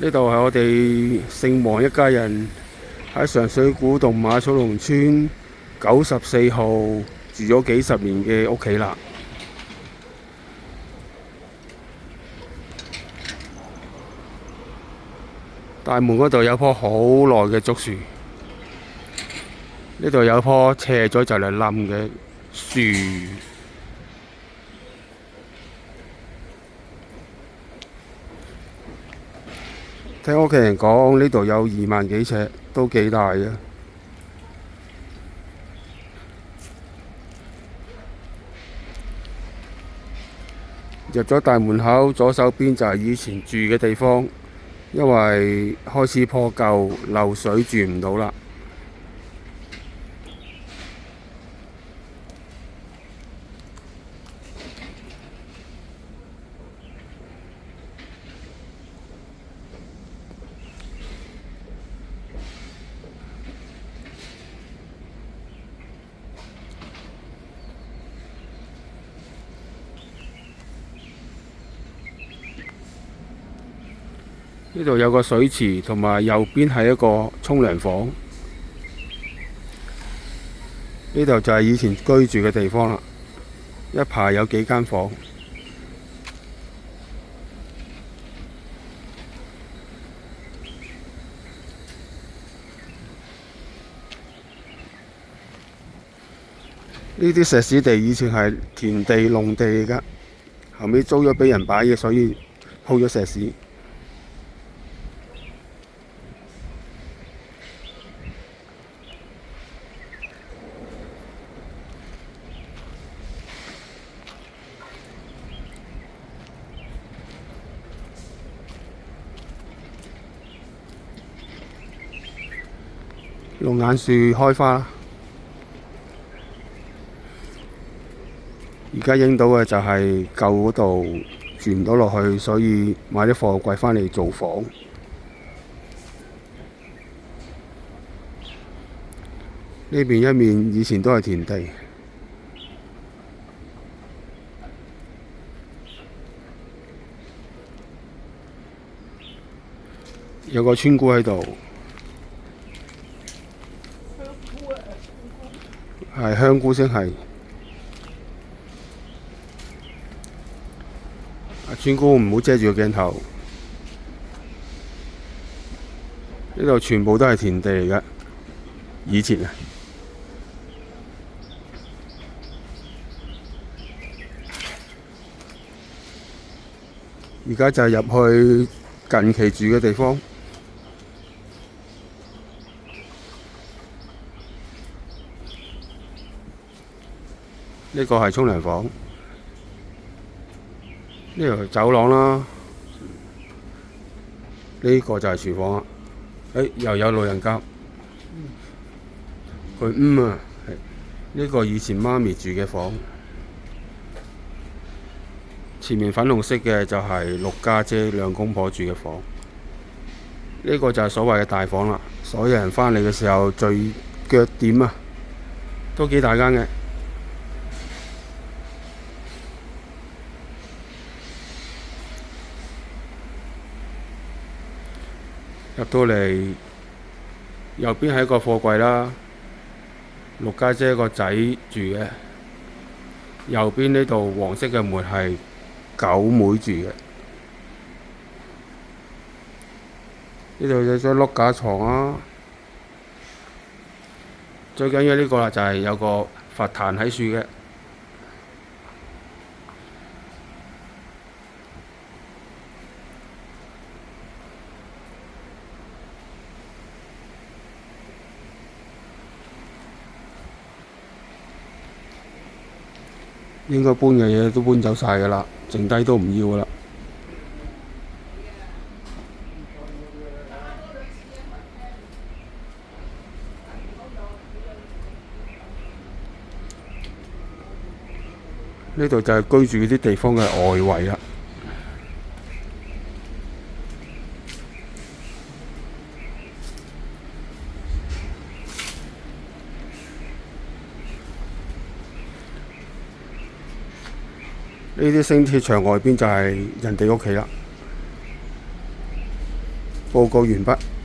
呢度係我哋姓黃一家人喺上水古洞馬草龍村94號住咗幾十年嘅屋企啦。大門嗰度有棵好耐嘅竹樹，呢度有棵斜咗就嚟冧嘅樹。聽屋企人講，呢度有2萬幾尺，都幾大嘅。入咗大門口，左手邊就係以前住嘅地方，因為開始破舊，漏水住唔到啦。呢度有個水池，同埋右邊係一個沖涼房。呢度就係以前居住嘅地方啦，一排有幾間房。呢啲石屎地以前係田地農地嚟㗎，後尾租咗俾人擺嘢，所以鋪咗石屎。龍眼樹開花，而家影到嘅就係舊嗰度住唔到落去，所以買啲貨櫃返嚟做房。呢邊一面以前都係田地，有個村姑喺度。係香菇先係。村姑唔好遮住個鏡頭。呢度全部都係田地嚟㗎，以前啊。而家就係入去近期住嘅地方。呢個係沖涼房，呢條走廊啦，呢個就係廚房啦。又有老人家，佢啊，呢個以前媽咪住嘅房。前面粉紅色嘅就係陸家姐兩公婆住嘅房。呢個就係所謂嘅大房啦，所有人返嚟嘅時候聚腳點啊，都幾大間嘅。入到嚟，右邊係一個貨櫃啦，陸家姐個仔住嘅。右邊呢度黃色嘅門係九妹住嘅。呢度有張碌架床啊，最緊要呢個啦，就係有個佛壇喺樹嘅。應該搬嘅嘢都搬走晒㗎啦，剩低都唔要㗎啦。呢度就係居住嗰啲地方嘅外圍啦。呢啲星鐵牆外邊就係人哋屋企啦。報告完畢。